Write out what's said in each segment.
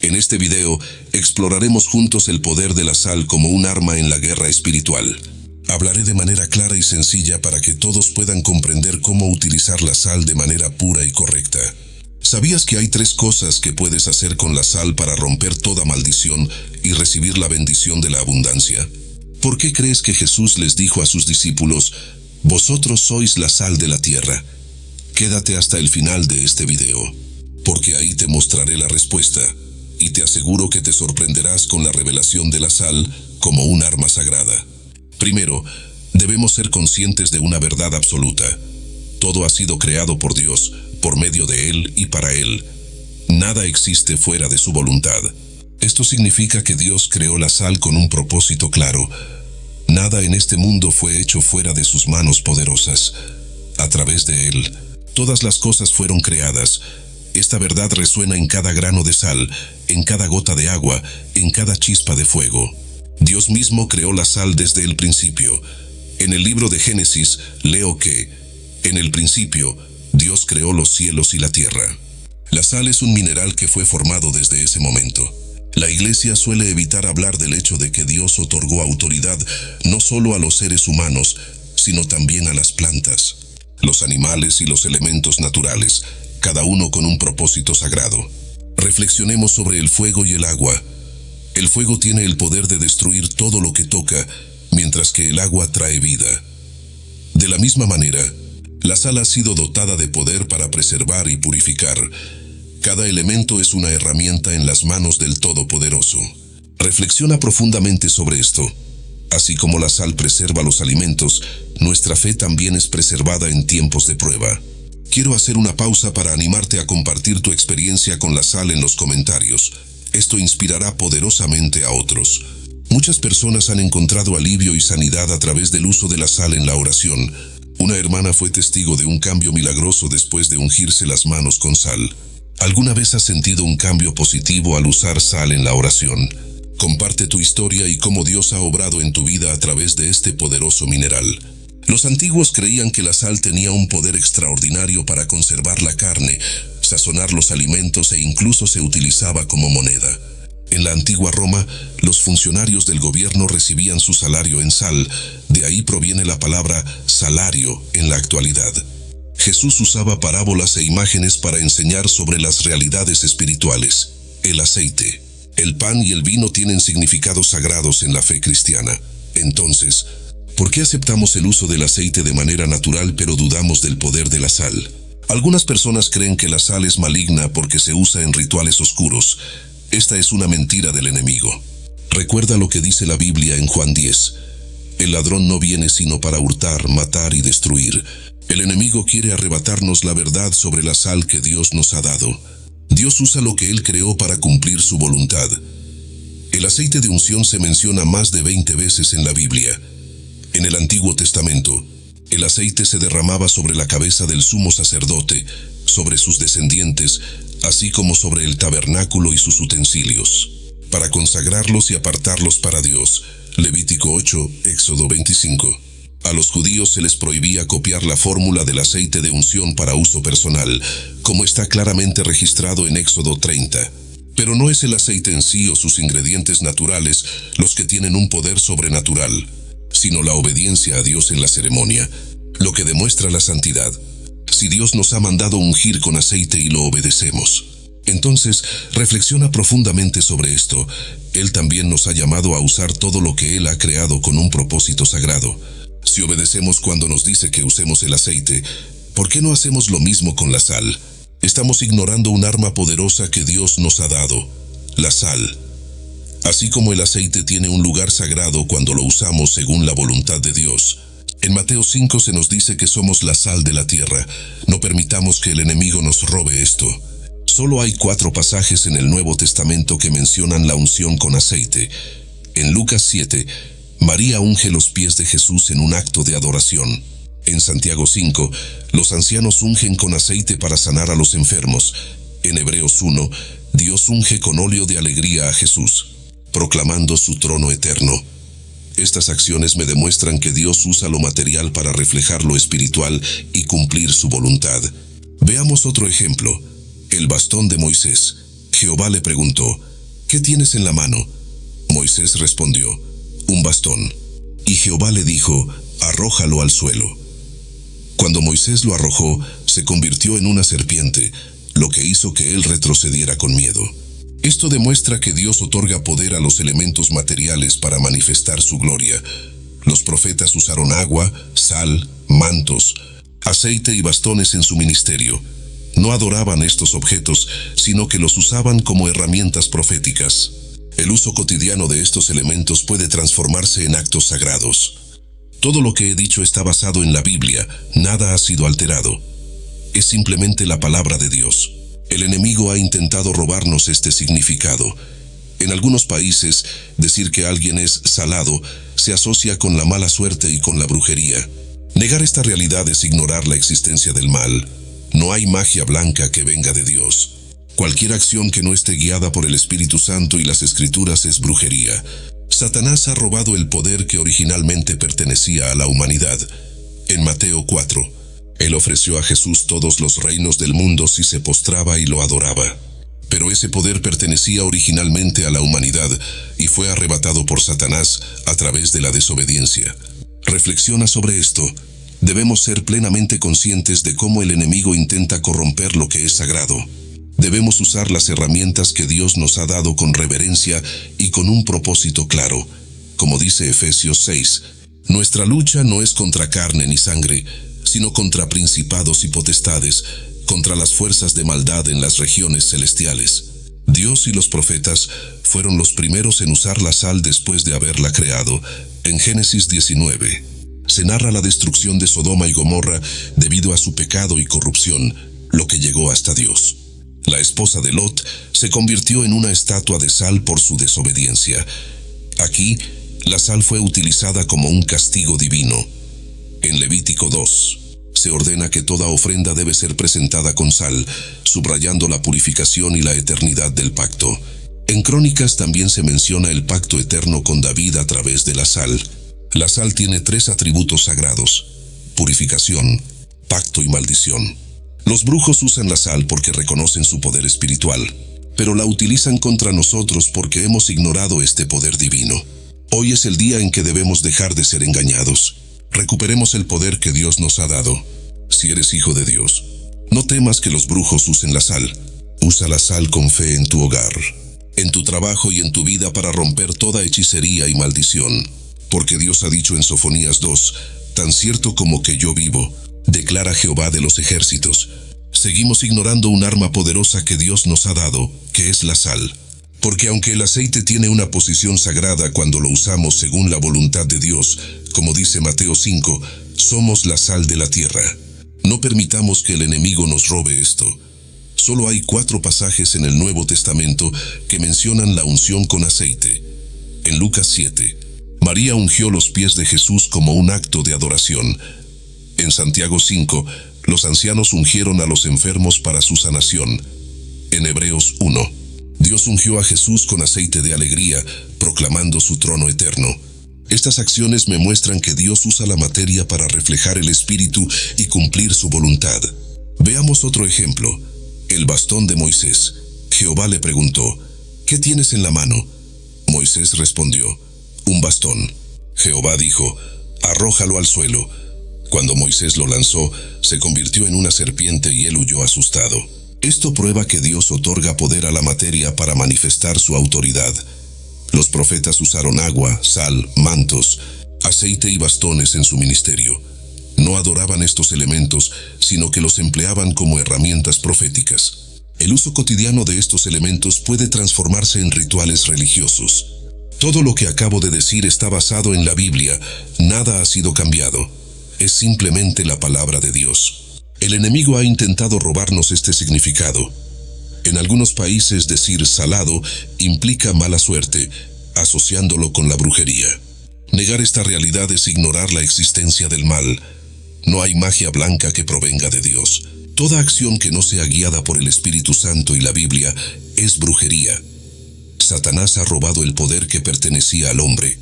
En este video, exploraremos juntos el poder de la sal como un arma en la guerra espiritual. Hablaré de manera clara y sencilla para que todos puedan comprender cómo utilizar la sal de manera pura y correcta. ¿Sabías que hay 3 cosas que puedes hacer con la sal para romper toda maldición y recibir la bendición de la abundancia? ¿Por qué crees que Jesús les dijo a sus discípulos, vosotros sois la sal de la tierra? Quédate hasta el final de este video, porque ahí te mostraré la respuesta, y te aseguro que te sorprenderás con la revelación de la sal como un arma sagrada. Primero, debemos ser conscientes de una verdad absoluta. Todo ha sido creado por Dios, por medio de Él y para Él. Nada existe fuera de su voluntad. Esto significa que Dios creó la sal con un propósito claro. Nada en este mundo fue hecho fuera de sus manos poderosas. A través de Él, todas las cosas fueron creadas. Esta verdad resuena en cada grano de sal, en cada gota de agua, en cada chispa de fuego. Dios mismo creó la sal desde el principio. En el libro de Génesis leo que, en el principio, Dios creó los cielos y la tierra. La sal es un mineral que fue formado desde ese momento. La Iglesia suele evitar hablar del hecho de que Dios otorgó autoridad no solo a los seres humanos, sino también a las plantas, los animales y los elementos naturales, cada uno con un propósito sagrado. Reflexionemos sobre el fuego y el agua. El fuego tiene el poder de destruir todo lo que toca, mientras que el agua trae vida. De la misma manera, la sal ha sido dotada de poder para preservar y purificar. Cada elemento es una herramienta en las manos del Todopoderoso. Reflexiona profundamente sobre esto. Así como la sal preserva los alimentos, nuestra fe también es preservada en tiempos de prueba. Quiero hacer una pausa para animarte a compartir tu experiencia con la sal en los comentarios. Esto inspirará poderosamente a otros. Muchas personas han encontrado alivio y sanidad a través del uso de la sal en la oración. Una hermana fue testigo de un cambio milagroso después de ungirse las manos con sal. ¿Alguna vez has sentido un cambio positivo al usar sal en la oración? Comparte tu historia y cómo Dios ha obrado en tu vida a través de este poderoso mineral. Los antiguos creían que la sal tenía un poder extraordinario para conservar la carne, sazonar los alimentos e incluso se utilizaba como moneda. En la antigua Roma, los funcionarios del gobierno recibían su salario en sal, de ahí proviene la palabra salario en la actualidad. Jesús usaba parábolas e imágenes para enseñar sobre las realidades espirituales. El aceite, el pan y el vino tienen significados sagrados en la fe cristiana. Entonces, ¿por qué aceptamos el uso del aceite de manera natural pero dudamos del poder de la sal? Algunas personas creen que la sal es maligna porque se usa en rituales oscuros. Esta es una mentira del enemigo. Recuerda lo que dice la Biblia en Juan 10. El ladrón no viene sino para hurtar, matar y destruir. El enemigo quiere arrebatarnos la verdad sobre la sal que Dios nos ha dado. Dios usa lo que Él creó para cumplir su voluntad. El aceite de unción se menciona más de 20 veces en la Biblia. En el Antiguo Testamento, el aceite se derramaba sobre la cabeza del sumo sacerdote, sobre sus descendientes, así como sobre el tabernáculo y sus utensilios, para consagrarlos y apartarlos para Dios. Levítico 8, Éxodo 25. A los judíos se les prohibía copiar la fórmula del aceite de unción para uso personal, como está claramente registrado en Éxodo 30. Pero no es el aceite en sí o sus ingredientes naturales los que tienen un poder sobrenatural, sino la obediencia a Dios en la ceremonia, lo que demuestra la santidad. Si Dios nos ha mandado ungir con aceite y lo obedecemos, entonces reflexiona profundamente sobre esto. Él también nos ha llamado a usar todo lo que Él ha creado con un propósito sagrado. Si obedecemos cuando nos dice que usemos el aceite, ¿por qué no hacemos lo mismo con la sal? Estamos ignorando un arma poderosa que Dios nos ha dado, la sal. Así como el aceite tiene un lugar sagrado cuando lo usamos según la voluntad de Dios. En Mateo 5 se nos dice que somos la sal de la tierra. No permitamos que el enemigo nos robe esto. Solo hay 4 pasajes en el Nuevo Testamento que mencionan la unción con aceite. En Lucas 7, María unge los pies de Jesús en un acto de adoración. En Santiago 5, los ancianos ungen con aceite para sanar a los enfermos. En Hebreos 1, Dios unge con óleo de alegría a Jesús, proclamando su trono eterno. Estas acciones me demuestran que Dios usa lo material para reflejar lo espiritual y cumplir su voluntad. Veamos otro ejemplo. El bastón de Moisés. Jehová le preguntó, ¿qué tienes en la mano? Moisés respondió, un bastón. Y Jehová le dijo, arrójalo al suelo. Cuando Moisés lo arrojó, se convirtió en una serpiente, lo que hizo que él retrocediera con miedo. Esto demuestra que Dios otorga poder a los elementos materiales para manifestar su gloria. Los profetas usaron agua, sal, mantos, aceite y bastones en su ministerio. No adoraban estos objetos, sino que los usaban como herramientas proféticas. El uso cotidiano de estos elementos puede transformarse en actos sagrados. Todo lo que he dicho está basado en la Biblia, nada ha sido alterado. Es simplemente la palabra de Dios. El enemigo ha intentado robarnos este significado. En algunos países, decir que alguien es salado se asocia con la mala suerte y con la brujería. Negar esta realidad es ignorar la existencia del mal. No hay magia blanca que venga de Dios. Cualquier acción que no esté guiada por el Espíritu Santo y las Escrituras es brujería. Satanás ha robado el poder que originalmente pertenecía a la humanidad. En Mateo 4, Él ofreció a Jesús todos los reinos del mundo si se postraba y lo adoraba. Pero ese poder pertenecía originalmente a la humanidad y fue arrebatado por Satanás a través de la desobediencia. Reflexiona sobre esto. Debemos ser plenamente conscientes de cómo el enemigo intenta corromper lo que es sagrado. Debemos usar las herramientas que Dios nos ha dado con reverencia y con un propósito claro. Como dice Efesios 6, nuestra lucha no es contra carne ni sangre, sino contra principados y potestades, contra las fuerzas de maldad en las regiones celestiales. Dios y los profetas fueron los primeros en usar la sal después de haberla creado. En Génesis 19, se narra la destrucción de Sodoma y Gomorra debido a su pecado y corrupción, lo que llegó hasta Dios. La esposa de Lot se convirtió en una estatua de sal por su desobediencia. Aquí, la sal fue utilizada como un castigo divino. En Levítico 2, se ordena que toda ofrenda debe ser presentada con sal, subrayando la purificación y la eternidad del pacto. En Crónicas también se menciona el pacto eterno con David a través de la sal. La sal tiene 3 atributos sagrados: purificación, pacto y maldición. Los brujos usan la sal porque reconocen su poder espiritual, pero la utilizan contra nosotros porque hemos ignorado este poder divino. Hoy es el día en que debemos dejar de ser engañados. Recuperemos el poder que Dios nos ha dado. Si eres hijo de Dios, no temas que los brujos usen la sal. Usa la sal con fe en tu hogar, en tu trabajo y en tu vida para romper toda hechicería y maldición. Porque Dios ha dicho en Sofonías 2, tan cierto como que yo vivo, declara Jehová de los ejércitos. Seguimos ignorando un arma poderosa que Dios nos ha dado, que es la sal. Porque aunque el aceite tiene una posición sagrada cuando lo usamos según la voluntad de Dios, como dice Mateo 5, somos la sal de la tierra. No permitamos que el enemigo nos robe esto. Solo hay 4 pasajes en el Nuevo Testamento que mencionan la unción con aceite. En Lucas 7, María ungió los pies de Jesús como un acto de adoración. En Santiago 5, los ancianos ungieron a los enfermos para su sanación. En Hebreos 1, Dios ungió a Jesús con aceite de alegría, proclamando su trono eterno. Estas acciones me muestran que Dios usa la materia para reflejar el Espíritu y cumplir su voluntad. Veamos otro ejemplo. El bastón de Moisés. Jehová le preguntó, ¿qué tienes en la mano? Moisés respondió, un bastón. Jehová dijo, arrójalo al suelo. Cuando Moisés lo lanzó, se convirtió en una serpiente y él huyó asustado. Esto prueba que Dios otorga poder a la materia para manifestar su autoridad. Los profetas usaron agua, sal, mantos, aceite y bastones en su ministerio. No adoraban estos elementos, sino que los empleaban como herramientas proféticas. El uso cotidiano de estos elementos puede transformarse en rituales religiosos. Todo lo que acabo de decir está basado en la Biblia, nada ha sido cambiado. Es simplemente la palabra de Dios. El enemigo ha intentado robarnos este significado. En algunos países decir salado implica mala suerte, asociándolo con la brujería. Negar esta realidad es ignorar la existencia del mal. No hay magia blanca que provenga de Dios. Toda acción que no sea guiada por el Espíritu Santo y la Biblia es brujería. Satanás ha robado el poder que pertenecía al hombre.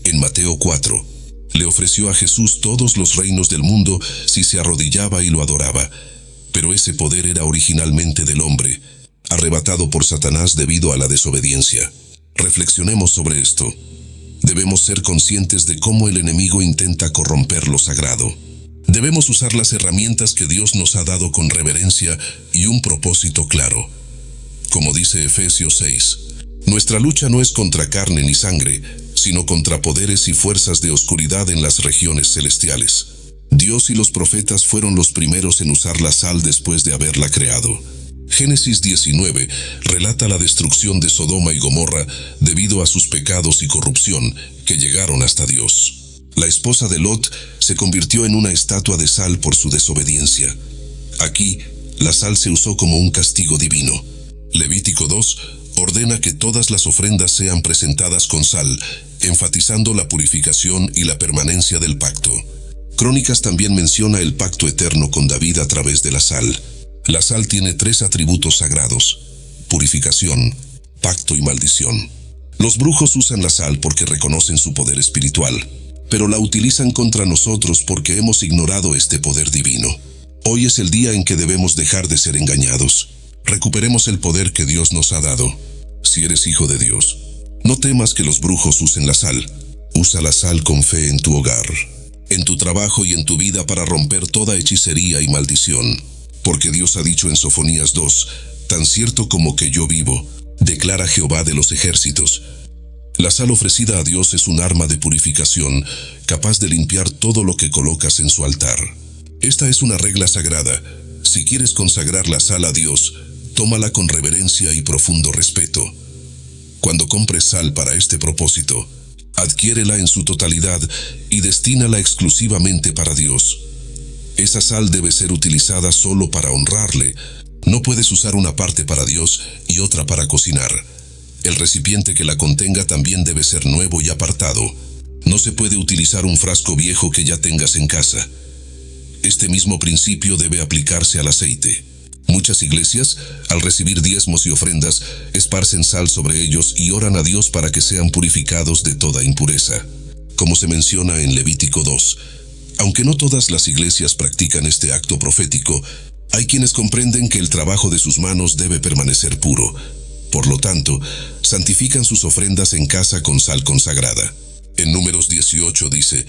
En Mateo 4, le ofreció a Jesús todos los reinos del mundo si se arrodillaba y lo adoraba. Pero ese poder era originalmente del hombre. arrebatado por Satanás debido a la desobediencia. Reflexionemos sobre esto. Debemos ser conscientes de cómo el enemigo intenta corromper lo sagrado. Debemos usar las herramientas que Dios nos ha dado con reverencia y un propósito claro. Como dice Efesios 6, nuestra lucha no es contra carne ni sangre, sino contra poderes y fuerzas de oscuridad en las regiones celestiales. Dios y los profetas fueron los primeros en usar la sal después de haberla creado. Génesis 19 relata la destrucción de Sodoma y Gomorra debido a sus pecados y corrupción que llegaron hasta Dios. La esposa de Lot se convirtió en una estatua de sal por su desobediencia. Aquí, la sal se usó como un castigo divino. Levítico 2 ordena que todas las ofrendas sean presentadas con sal, enfatizando la purificación y la permanencia del pacto. Crónicas también menciona el pacto eterno con David a través de la sal. La sal tiene 3 atributos sagrados: purificación, pacto y maldición. Los brujos usan la sal porque reconocen su poder espiritual, pero la utilizan contra nosotros porque hemos ignorado este poder divino. Hoy es el día en que debemos dejar de ser engañados. Recuperemos el poder que Dios nos ha dado. Si eres hijo de Dios, no temas que los brujos usen la sal. Usa la sal con fe en tu hogar, en tu trabajo y en tu vida para romper toda hechicería y maldición. Porque Dios ha dicho en Sofonías 2, tan cierto como que yo vivo, declara Jehová de los ejércitos. La sal ofrecida a Dios es un arma de purificación, capaz de limpiar todo lo que colocas en su altar. Esta es una regla sagrada. Si quieres consagrar la sal a Dios, tómala con reverencia y profundo respeto. Cuando compres sal para este propósito, adquiérela en su totalidad y destínala exclusivamente para Dios. Esa sal debe ser utilizada solo para honrarle. No puedes usar una parte para Dios y otra para cocinar. El recipiente que la contenga también debe ser nuevo y apartado. No se puede utilizar un frasco viejo que ya tengas en casa. Este mismo principio debe aplicarse al aceite. Muchas iglesias, al recibir diezmos y ofrendas, esparcen sal sobre ellos y oran a Dios para que sean purificados de toda impureza. Como se menciona en Levítico 2, aunque no todas las iglesias practican este acto profético, hay quienes comprenden que el trabajo de sus manos debe permanecer puro. Por lo tanto, santifican sus ofrendas en casa con sal consagrada. En Números 18 dice: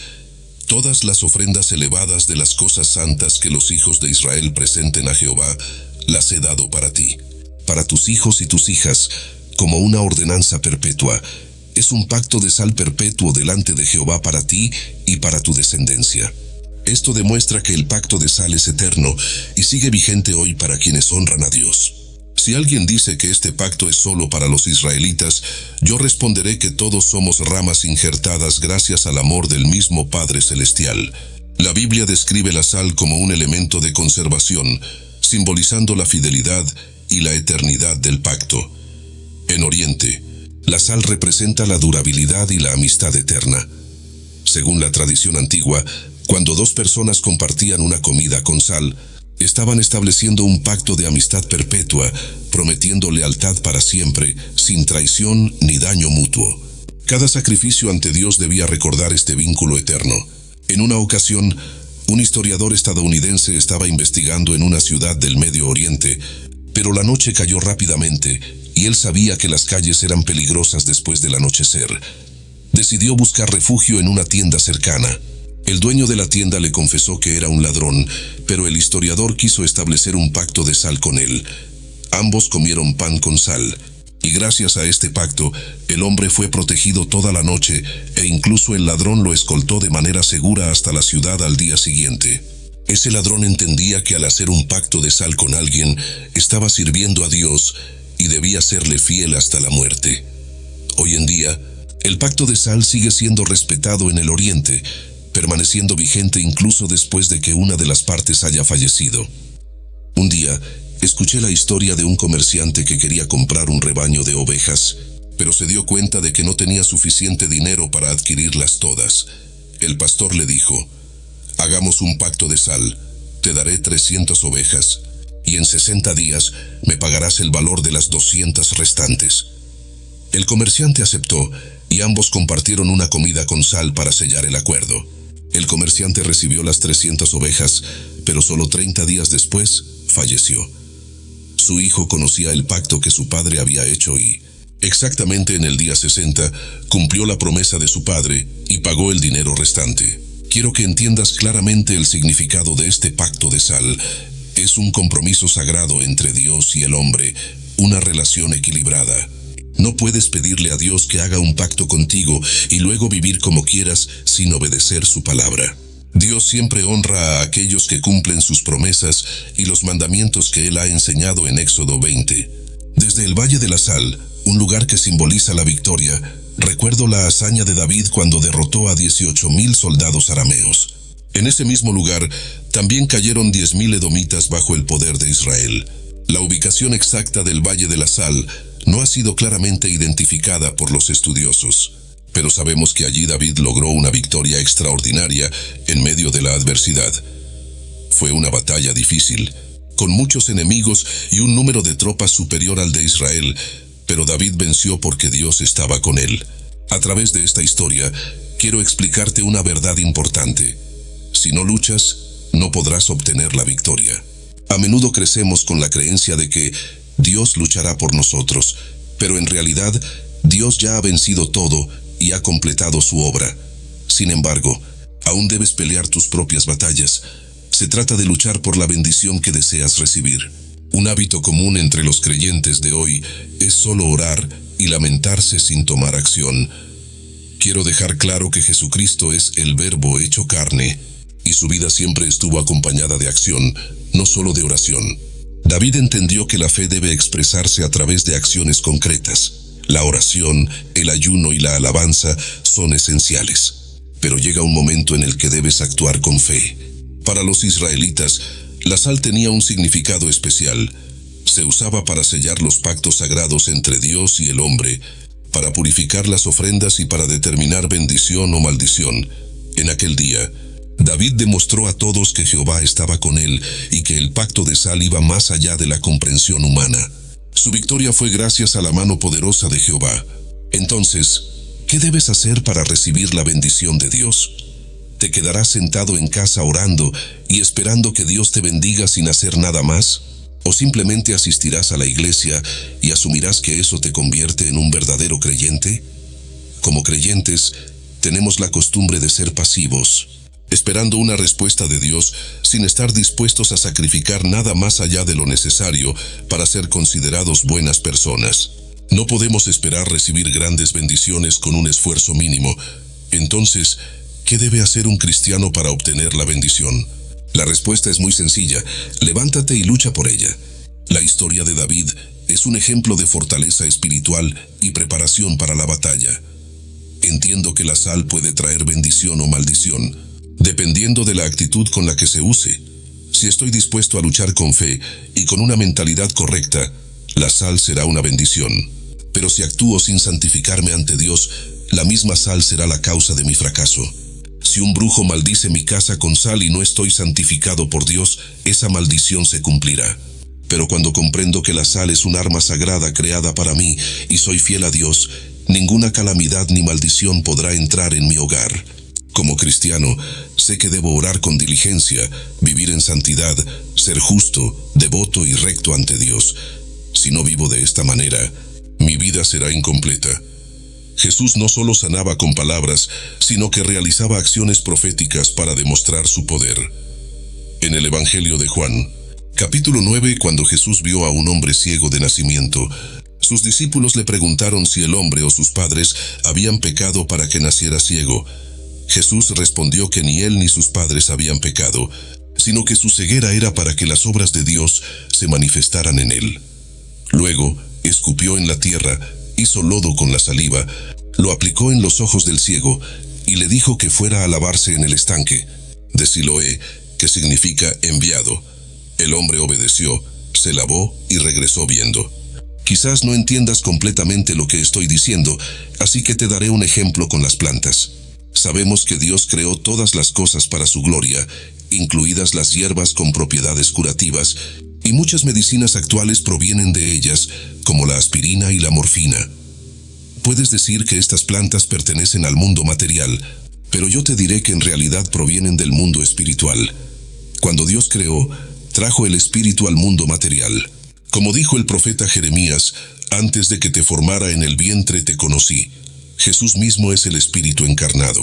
todas las ofrendas elevadas de las cosas santas que los hijos de Israel presenten a Jehová, las he dado para ti, para tus hijos y tus hijas, como una ordenanza perpetua. Es un pacto de sal perpetuo delante de Jehová para ti y para tu descendencia. Esto demuestra que el pacto de sal es eterno y sigue vigente hoy para quienes honran a Dios. Si alguien dice que este pacto es solo para los israelitas, yo responderé que todos somos ramas injertadas gracias al amor del mismo Padre Celestial. La Biblia describe la sal como un elemento de conservación, simbolizando la fidelidad y la eternidad del pacto. En Oriente, la sal representa la durabilidad y la amistad eterna. Según la tradición antigua, cuando dos personas compartían una comida con sal, estaban estableciendo un pacto de amistad perpetua, prometiendo lealtad para siempre, sin traición ni daño mutuo. Cada sacrificio ante Dios debía recordar este vínculo eterno. En una ocasión, un historiador estadounidense estaba investigando en una ciudad del Medio Oriente, pero la noche cayó rápidamente y él sabía que las calles eran peligrosas después del anochecer. Decidió buscar refugio en una tienda cercana. El dueño de la tienda le confesó que era un ladrón, pero el historiador quiso establecer un pacto de sal con él. Ambos comieron pan con sal, y gracias a este pacto, el hombre fue protegido toda la noche, e incluso el ladrón lo escoltó de manera segura hasta la ciudad al día siguiente. Ese ladrón entendía que al hacer un pacto de sal con alguien, estaba sirviendo a Dios y debía serle fiel hasta la muerte. Hoy en día, el pacto de sal sigue siendo respetado en el Oriente, permaneciendo vigente incluso después de que una de las partes haya fallecido. Un día, escuché la historia de un comerciante que quería comprar un rebaño de ovejas, pero se dio cuenta de que no tenía suficiente dinero para adquirirlas todas. El pastor le dijo: hagamos un pacto de sal, te daré 300 ovejas, y en 60 días me pagarás el valor de las 200 restantes. El comerciante aceptó, y ambos compartieron una comida con sal para sellar el acuerdo. El comerciante recibió las 300 ovejas, pero solo 30 días después falleció. Su hijo conocía el pacto que su padre había hecho y, exactamente en el día 60, cumplió la promesa de su padre y pagó el dinero restante. Quiero que entiendas claramente el significado de este pacto de sal. Es un compromiso sagrado entre Dios y el hombre, una relación equilibrada. No puedes pedirle a Dios que haga un pacto contigo y luego vivir como quieras sin obedecer su palabra. Dios siempre honra a aquellos que cumplen sus promesas y los mandamientos que Él ha enseñado en Éxodo 20. Desde el Valle de la Sal, un lugar que simboliza la victoria, recuerdo la hazaña de David cuando derrotó a 18,000 soldados arameos. En ese mismo lugar, también cayeron 10,000 edomitas bajo el poder de Israel. La ubicación exacta del Valle de la Sal no ha sido claramente identificada por los estudiosos, pero sabemos que allí David logró una victoria extraordinaria en medio de la adversidad. Fue una batalla difícil, con muchos enemigos y un número de tropas superior al de Israel, pero David venció porque Dios estaba con él. A través de esta historia, quiero explicarte una verdad importante. Si no luchas, no podrás obtener la victoria. A menudo crecemos con la creencia de que Dios luchará por nosotros, pero en realidad, Dios ya ha vencido todo y ha completado su obra. Sin embargo, aún debes pelear tus propias batallas. Se trata de luchar por la bendición que deseas recibir. Un hábito común entre los creyentes de hoy es solo orar y lamentarse sin tomar acción. Quiero dejar claro que Jesucristo es el Verbo hecho carne, y su vida siempre estuvo acompañada de acción, no solo de oración. David entendió que la fe debe expresarse a través de acciones concretas. La oración, el ayuno y la alabanza son esenciales, pero llega un momento en el que debes actuar con fe. Para los israelitas, la sal tenía un significado especial. Se usaba para sellar los pactos sagrados entre Dios y el hombre, para purificar las ofrendas y para determinar bendición o maldición. En aquel día, David demostró a todos que Jehová estaba con él y que el pacto de sal iba más allá de la comprensión humana. Su victoria fue gracias a la mano poderosa de Jehová. Entonces, ¿qué debes hacer para recibir la bendición de Dios? ¿Te quedarás sentado en casa orando y esperando que Dios te bendiga sin hacer nada más? ¿O simplemente asistirás a la iglesia y asumirás que eso te convierte en un verdadero creyente? Como creyentes, tenemos la costumbre de ser pasivos, esperando una respuesta de Dios sin estar dispuestos a sacrificar nada más allá de lo necesario para ser considerados buenas personas. No podemos esperar recibir grandes bendiciones con un esfuerzo mínimo. Entonces, ¿qué debe hacer un cristiano para obtener la bendición? La respuesta es muy sencilla: levántate y lucha por ella. La historia de David es un ejemplo de fortaleza espiritual y preparación para la batalla. Entiendo que la sal puede traer bendición o maldición, dependiendo de la actitud con la que se use. Si estoy dispuesto a luchar con fe y con una mentalidad correcta, la sal será una bendición. Pero si actúo sin santificarme ante Dios, la misma sal será la causa de mi fracaso. Si un brujo maldice mi casa con sal y no estoy santificado por Dios, esa maldición se cumplirá. Pero cuando comprendo que la sal es un arma sagrada creada para mí y soy fiel a Dios, ninguna calamidad ni maldición podrá entrar en mi hogar. Como cristiano, sé que debo orar con diligencia, vivir en santidad, ser justo, devoto y recto ante Dios. Si no vivo de esta manera, mi vida será incompleta. Jesús no solo sanaba con palabras, sino que realizaba acciones proféticas para demostrar su poder. En el Evangelio de Juan, capítulo 9, cuando Jesús vio a un hombre ciego de nacimiento, sus discípulos le preguntaron si el hombre o sus padres habían pecado para que naciera ciego. Jesús respondió que ni él ni sus padres habían pecado, sino que su ceguera era para que las obras de Dios se manifestaran en él. Luego, escupió en la tierra, hizo lodo con la saliva, lo aplicó en los ojos del ciego y le dijo que fuera a lavarse en el estanque de Siloé, que significa enviado. El hombre obedeció, se lavó y regresó viendo. Quizás no entiendas completamente lo que estoy diciendo, así que te daré un ejemplo con las plantas. Sabemos que Dios creó todas las cosas para su gloria, incluidas las hierbas con propiedades curativas, y muchas medicinas actuales provienen de ellas, como la aspirina y la morfina. Puedes decir que estas plantas pertenecen al mundo material, pero yo te diré que en realidad provienen del mundo espiritual. Cuando Dios creó, trajo el espíritu al mundo material. Como dijo el profeta Jeremías, antes de que te formara en el vientre te conocí. Jesús mismo es el Espíritu encarnado.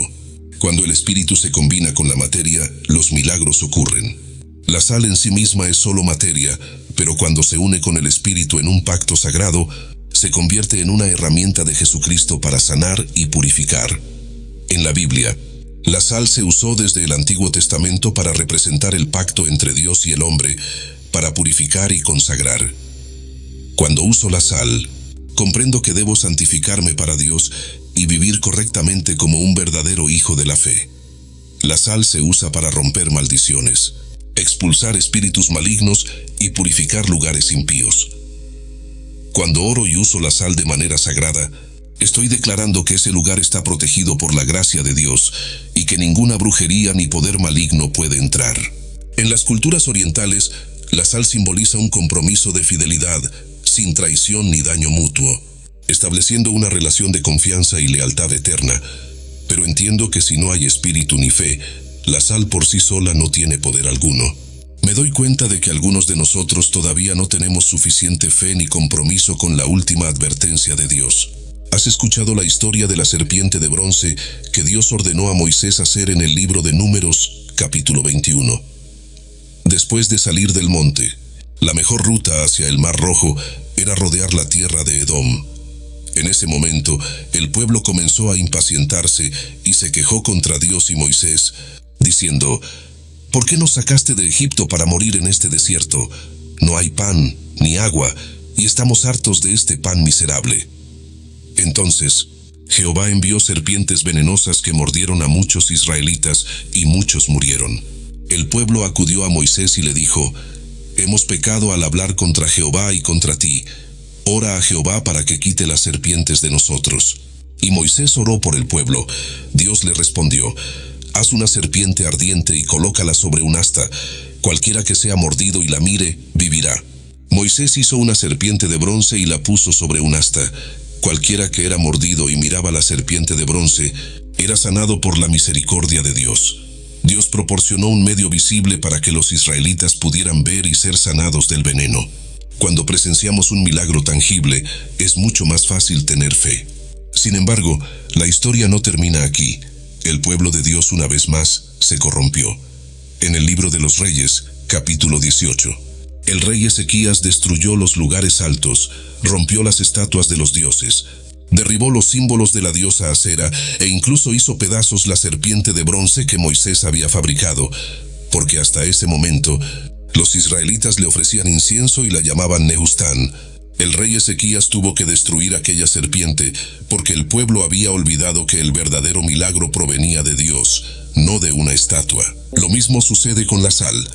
Cuando el Espíritu se combina con la materia, los milagros ocurren. La sal en sí misma es solo materia, pero cuando se une con el Espíritu en un pacto sagrado, se convierte en una herramienta de Jesucristo para sanar y purificar. En la Biblia, la sal se usó desde el Antiguo Testamento para representar el pacto entre Dios y el hombre, para purificar y consagrar. Cuando uso la sal, comprendo que debo santificarme para Dios y vivir correctamente como un verdadero hijo de la fe. La sal se usa para romper maldiciones, expulsar espíritus malignos y purificar lugares impíos. Cuando oro y uso la sal de manera sagrada, estoy declarando que ese lugar está protegido por la gracia de Dios y que ninguna brujería ni poder maligno puede entrar. En las culturas orientales, la sal simboliza un compromiso de fidelidad, sin traición ni daño mutuo, estableciendo una relación de confianza y lealtad eterna. Pero entiendo que si no hay espíritu ni fe, la sal por sí sola no tiene poder alguno. Me doy cuenta de que algunos de nosotros todavía no tenemos suficiente fe ni compromiso con la última advertencia de Dios. ¿Has escuchado la historia de la serpiente de bronce que Dios ordenó a Moisés hacer en el libro de Números, capítulo 21? Después de salir del monte, la mejor ruta hacia el Mar Rojo era rodear la tierra de Edom. En ese momento, el pueblo comenzó a impacientarse y se quejó contra Dios y Moisés, diciendo: ¿por qué nos sacaste de Egipto para morir en este desierto? No hay pan ni agua, y estamos hartos de este pan miserable. Entonces, Jehová envió serpientes venenosas que mordieron a muchos israelitas, y muchos murieron. El pueblo acudió a Moisés y le dijo: hemos pecado al hablar contra Jehová y contra ti. Ora a Jehová para que quite las serpientes de nosotros. Y Moisés oró por el pueblo. Dios le respondió: haz una serpiente ardiente y colócala sobre un asta. Cualquiera que sea mordido y la mire, vivirá. Moisés hizo una serpiente de bronce y la puso sobre un asta. Cualquiera que era mordido y miraba la serpiente de bronce, era sanado por la misericordia de Dios. Dios proporcionó un medio visible para que los israelitas pudieran ver y ser sanados del veneno. Cuando presenciamos un milagro tangible, es mucho más fácil tener fe. Sin embargo, la historia no termina aquí. El pueblo de Dios una vez más se corrompió. En el libro de los Reyes, capítulo 18, el rey Ezequías destruyó los lugares altos, rompió las estatuas de los dioses, derribó los símbolos de la diosa Acera e incluso hizo pedazos la serpiente de bronce que Moisés había fabricado, porque hasta ese momento los israelitas le ofrecían incienso y la llamaban Nehustán. El rey Ezequías tuvo que destruir aquella serpiente porque el pueblo había olvidado que el verdadero milagro provenía de Dios, no de una estatua. Lo mismo sucede con la sal.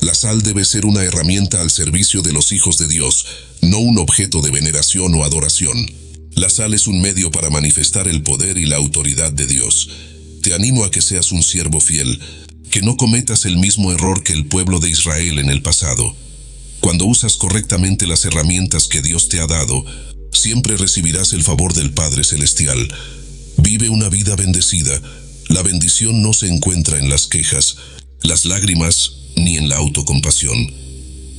La sal debe ser una herramienta al servicio de los hijos de Dios, no un objeto de veneración o adoración. La sal es un medio para manifestar el poder y la autoridad de Dios. Te animo a que seas un siervo fiel, que no cometas el mismo error que el pueblo de Israel en el pasado. Cuando usas correctamente las herramientas que Dios te ha dado, siempre recibirás el favor del Padre Celestial. Vive una vida bendecida. La bendición no se encuentra en las quejas, las lágrimas, ni en la autocompasión.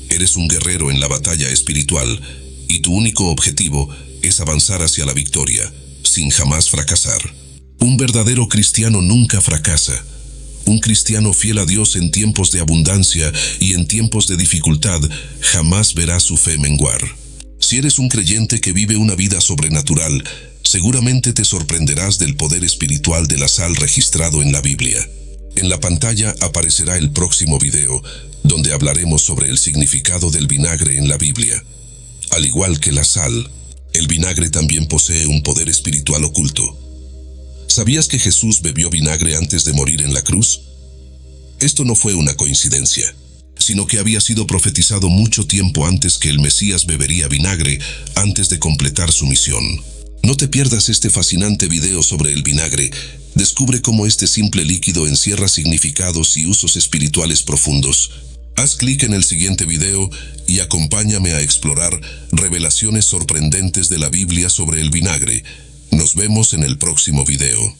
Eres un guerrero en la batalla espiritual, y tu único objetivo es avanzar hacia la victoria, sin jamás fracasar. Un verdadero cristiano nunca fracasa. Un cristiano fiel a Dios en tiempos de abundancia y en tiempos de dificultad jamás verá su fe menguar. Si eres un creyente que vive una vida sobrenatural, seguramente te sorprenderás del poder espiritual de la sal registrado en la Biblia. En la pantalla aparecerá el próximo video, donde hablaremos sobre el significado del vinagre en la Biblia. Al igual que la sal, el vinagre también posee un poder espiritual oculto. ¿Sabías que Jesús bebió vinagre antes de morir en la cruz? Esto no fue una coincidencia, sino que había sido profetizado mucho tiempo antes que el Mesías bebería vinagre antes de completar su misión. No te pierdas este fascinante video sobre el vinagre. Descubre cómo este simple líquido encierra significados y usos espirituales profundos. Haz clic en el siguiente video y acompáñame a explorar revelaciones sorprendentes de la Biblia sobre el vinagre. Nos vemos en el próximo video.